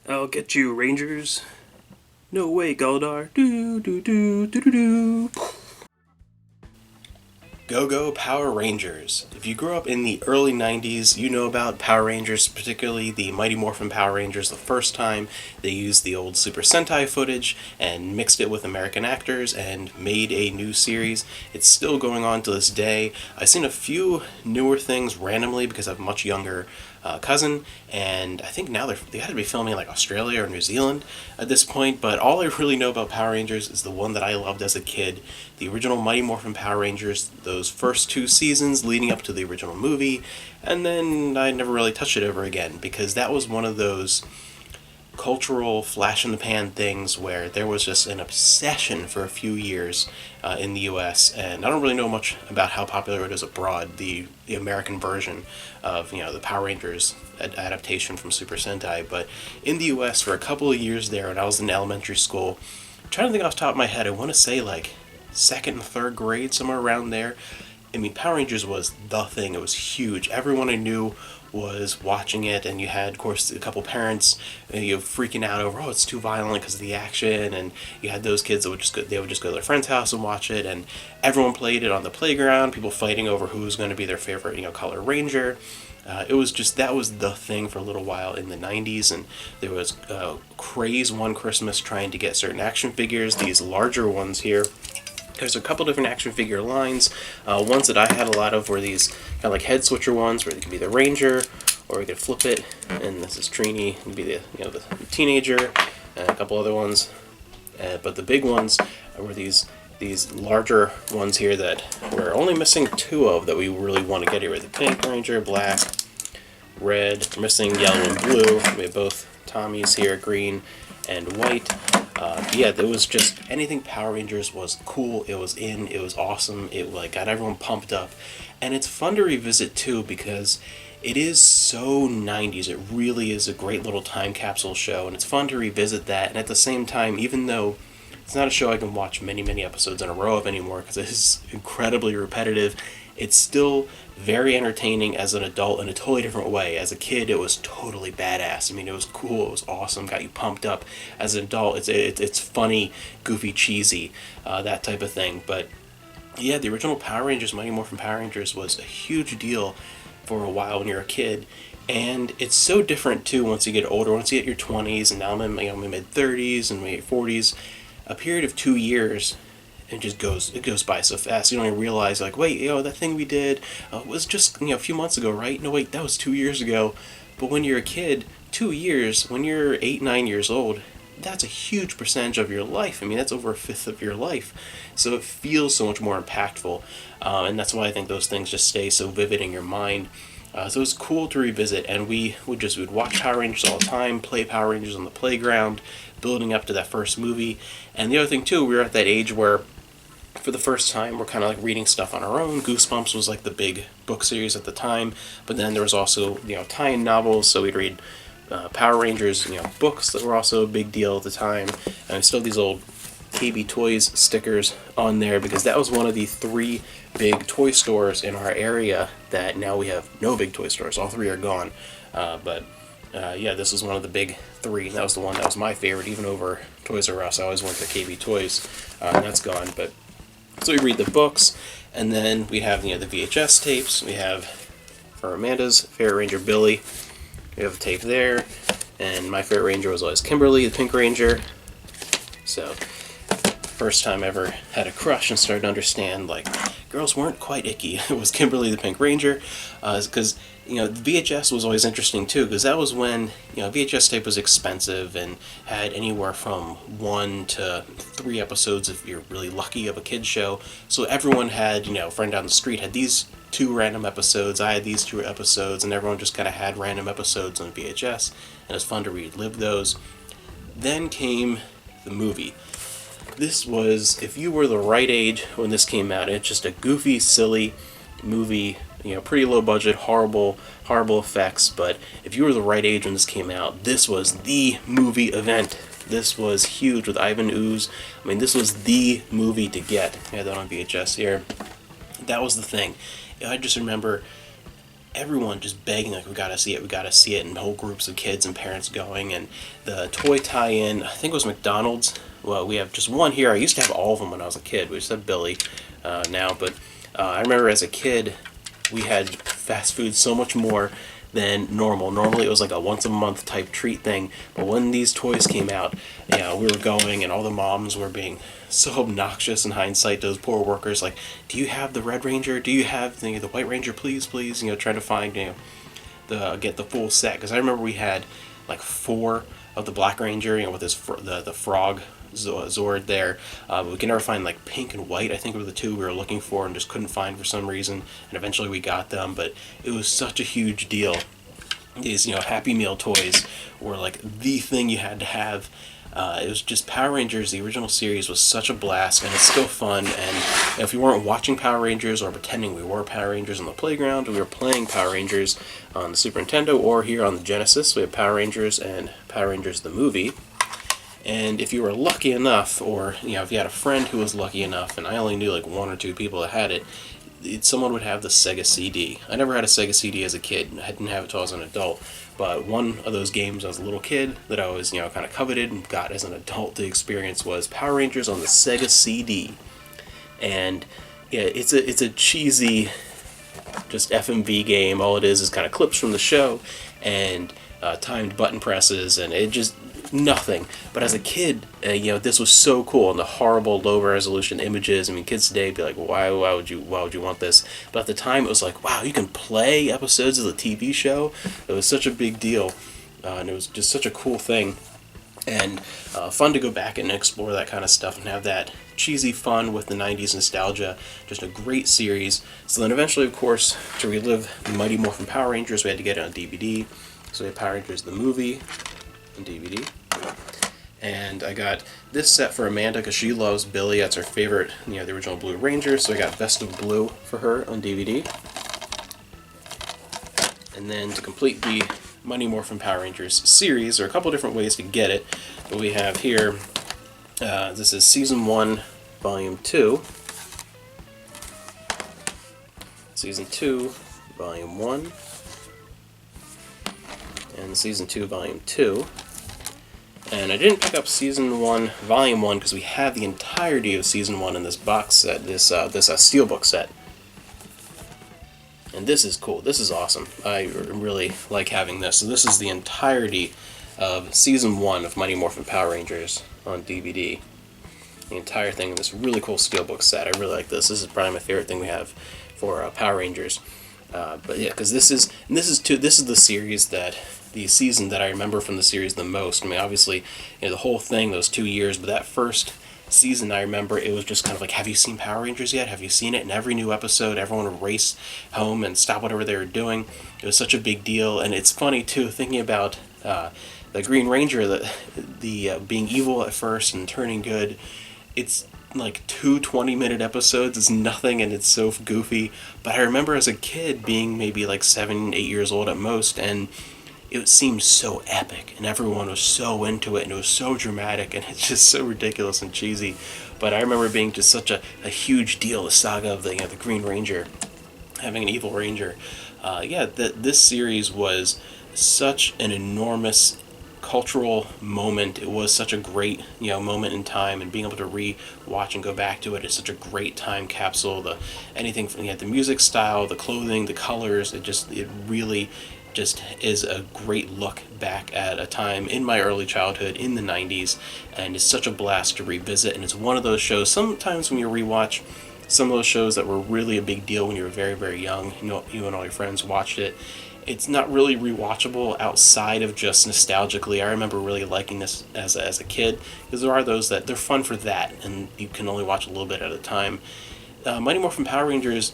I'll get you, Rangers. No way, Galdar. Do do do do do do. Go Go Power Rangers. If you grew up in the early 90s, you know about Power Rangers, particularly the Mighty Morphin Power Rangers. The first time they used the old Super Sentai footage and mixed it with American actors and made a new series. It's still going on to this day. I've seen a few newer things randomly because I have a much younger cousin, and I think now they got to be filming in like Australia or New Zealand at this point. But all I really know about Power Rangers is the one that I loved as a kid, the original Mighty Morphin Power Rangers. Those first two seasons leading up to the original movie, and then I never really touched it ever again because that was one of those cultural flash in the pan things where there was just an obsession for a few years in the US, and I don't really know much about how popular it is abroad, the American version of the Power Rangers adaptation from Super Sentai. But in the US for a couple of years there when I was in elementary school, I'm trying to think off the top of my head, I want to say like second and third grade, somewhere around there. I mean, Power Rangers was the thing. It was huge. Everyone I knew was watching it, and you had, of course, a couple parents freaking out over, oh, it's too violent because of the action, and you had those kids that would just go to their friend's house and watch it, and everyone played it on the playground. People fighting over who was going to be their favorite, color ranger. It was just, that was the thing for a little while in the 90s, and there was craze one Christmas trying to get certain action figures, these larger ones here. There's a couple different action figure lines. Ones that I had a lot of were these kind of like head switcher ones where they could be the Ranger, or we could flip it, and this is Trini, would be the teenager, and a couple other ones. But the big ones were these larger ones here that we're only missing two of that we really want to get here. The pink Ranger, black, red, we're missing yellow and blue. We have both Tommies here, green and white. There was just anything Power Rangers was cool. It was in. It was awesome. It got everyone pumped up, and it's fun to revisit too because it is so 90s. It really is a great little time capsule show, and it's fun to revisit that. And at the same time, even though it's not a show I can watch many episodes in a row of anymore because it is incredibly repetitive, it's still very entertaining as an adult in a totally different way. As a kid, it was totally badass. I mean, it was cool, it was awesome, got you pumped up. As an adult, it's funny, goofy, cheesy, that type of thing. But yeah, the original Power Rangers, Mighty Morphin Power Rangers, was a huge deal for a while when you're a kid. And it's so different too once you get older, once you hit your 20s, and now I'm in my mid-30s and my 40s. A period of 2 years, it goes by so fast. You don't even realize, like, wait, that thing we did was just a few months ago, right? No, wait, that was 2 years ago. But when you're a kid, 2 years, when you're 8-9 years old, that's a huge percentage of your life. I mean, that's over a fifth of your life. So it feels so much more impactful, and that's why I think those things just stay so vivid in your mind. So it was cool to revisit, and we'd watch Power Rangers all the time, play Power Rangers on the playground, building up to that first movie. And the other thing too, we were at that age where for the first time we're kind of like reading stuff on our own. Goosebumps was like the big book series at the time, but then there was also tie-in novels, so we'd read Power Rangers books that were also a big deal at the time. And still these old KB Toys stickers on there because that was one of the 3 big toy stores in our area that now we have no big toy stores. All 3 are gone. This was one of the big 3. That was the one that was my favorite, even over Toys R Us. I always went to KB Toys, and that's gone. But so we read the books, and then we have the VHS tapes. We have for Amanda's favorite Ranger, Billy. We have a tape there, and my favorite Ranger was always Kimberly, the Pink Ranger. So first time I ever had a crush and started to understand like girls weren't quite icky. It was Kimberly, the Pink Ranger, because the VHS was always interesting too, because that was when VHS tape was expensive and had anywhere from 1 to 3 episodes if you're really lucky of a kid's show. So everyone had a friend down the street had these 2 random episodes. I had these 2 episodes, and everyone just kind of had random episodes on VHS, and it was fun to relive those. Then came the movie. This was, if you were the right age when this came out, it's just a goofy, silly movie, pretty low budget, horrible effects, but if you were the right age when this came out, this was the movie event. This was huge with Ivan Ooze. I mean, this was the movie to get. I had that on VHS here. That was the thing. I just remember everyone just begging, like, we gotta see it, we gotta see it, and whole groups of kids and parents going. And the toy tie-in, I think it was McDonald's. Well, we have just one here. I used to have all of them when I was a kid. We just have Billy now, but I remember as a kid, we had fast food so much more than normal. Normally it was like a once a month type treat thing, but when these toys came out, we were going, and all the moms were being so obnoxious in hindsight. Those poor workers, like, do you have the Red Ranger? Do you have the White Ranger? Please, please, trying to find get the full set. Because I remember we had like 4 of the Black Ranger, with his the frog Zord there. But we could never find like pink and white. I think were the 2 we were looking for and just couldn't find for some reason. And eventually we got them, but it was such a huge deal. These Happy Meal toys were like the thing you had to have. It was just Power Rangers. The original series was such a blast, and it's still fun. And if we weren't watching Power Rangers or pretending we were Power Rangers on the playground, we were playing Power Rangers on the Super Nintendo or here on the Genesis. We have Power Rangers and Power Rangers the movie. And if you were lucky enough, or if you had a friend who was lucky enough, and I only knew like 1 or 2 people that had it, someone would have the Sega CD. I never had a Sega CD as a kid. I didn't have it until I was an adult. But one of those games as a little kid that I was, kind of coveted and got as an adult to experience was Power Rangers on the Sega CD. And yeah, it's a cheesy, just FMV game. All it is kind of clips from the show and timed button presses, and it just nothing. But as a kid, this was so cool, and the horrible low resolution images. I mean, kids today would be like, why would you want this? But at the time, it was like, wow, you can play episodes of the TV show. It was such a big deal, and it was just such a cool thing, and fun to go back and explore that kind of stuff and have that cheesy fun with the 90s nostalgia. Just a great series. So then eventually, of course, to relive Mighty Morphin Power Rangers, we had to get it on DVD. So we had Power Rangers the movie on DVD. And I got this set for Amanda because she loves Billy. That's her favorite, the original Blue Ranger. So I got Best of Blue for her on DVD. And then to complete the Mighty Morphin Power Rangers series, there are a couple different ways to get it. But we have here, this is Season 1, Volume 2. Season 2, Volume 1. And Season 2, Volume 2. And I didn't pick up Season 1, Volume 1, because we have the entirety of Season 1 in this box set, this Steelbook set. And this is cool. This is awesome. I really like having this. So this is the entirety of Season 1 of Mighty Morphin Power Rangers on DVD. The entire thing in this really cool Steelbook set. I really like this. This is probably my favorite thing we have for Power Rangers. But yeah, because this is the series the season that I remember from the series the most. I mean, obviously, the whole thing, those 2 years, but that first season, I remember it was just kind of like, have you seen Power Rangers yet? Have you seen it? And every new episode, everyone would race home and stop whatever they were doing. It was such a big deal, and it's funny, too, thinking about the Green Ranger, the being evil at first and turning good. It's like 2 20-minute episodes. It's nothing, and it's so goofy. But I remember as a kid being maybe like 7, 8 years old at most, and it seemed so epic, and everyone was so into it, and it was so dramatic, and it's just so ridiculous and cheesy. But I remember being just such a huge deal, the saga of the Green Ranger, having an evil ranger. This series was such an enormous cultural moment. It was such a great moment in time, and being able to re-watch and go back to it is such a great time capsule. Anything from the music style, the clothing, the colors, it really just is a great look back at a time in my early childhood in the 90s, and it's such a blast to revisit. And it's one of those shows, sometimes when you rewatch some of those shows that were really a big deal when you were very, very young, you and all your friends watched it, it's not really rewatchable outside of just nostalgically. I remember really liking this as a kid, because there are those that they're fun for that, and you can only watch a little bit at a time. Mighty Morphin Power Rangers,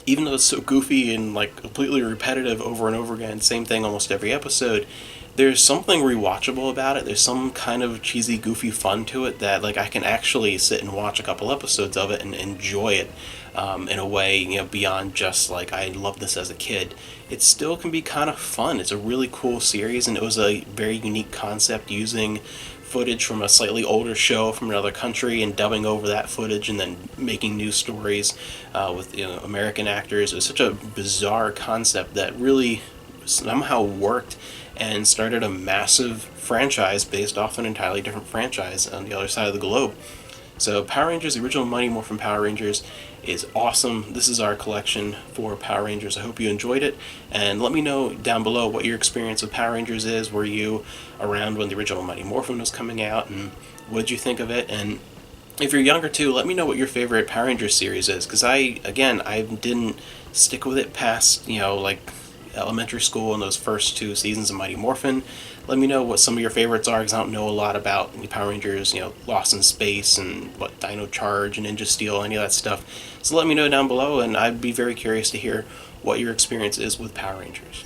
even though it's so goofy and like completely repetitive over and over again, same thing almost every episode, there's something rewatchable about it. There's some kind of cheesy, goofy fun to it that like I can actually sit and watch a couple episodes of it and enjoy it in a way, beyond just like I loved this as a kid. It still can be kind of fun. It's a really cool series, and it was a very unique concept using footage from a slightly older show from another country and dubbing over that footage and then making new stories with American actors. It was such a bizarre concept that really somehow worked and started a massive franchise based off an entirely different franchise on the other side of the globe. So Power Rangers, the original Mighty Morphin Power Rangers, is awesome. This is our collection for Power Rangers. I hope you enjoyed it, and let me know down below what your experience with Power Rangers is. Were you around when the original Mighty Morphin was coming out, and what did you think of it? And if you're younger too, let me know what your favorite Power Rangers series is, because I didn't stick with it past, like elementary school and those first 2 seasons of Mighty Morphin. Let me know what some of your favorites are, because I don't know a lot about the Power Rangers, Lost in Space and what Dino Charge and Ninja Steel, any of that stuff. So let me know down below, and I'd be very curious to hear what your experience is with Power Rangers.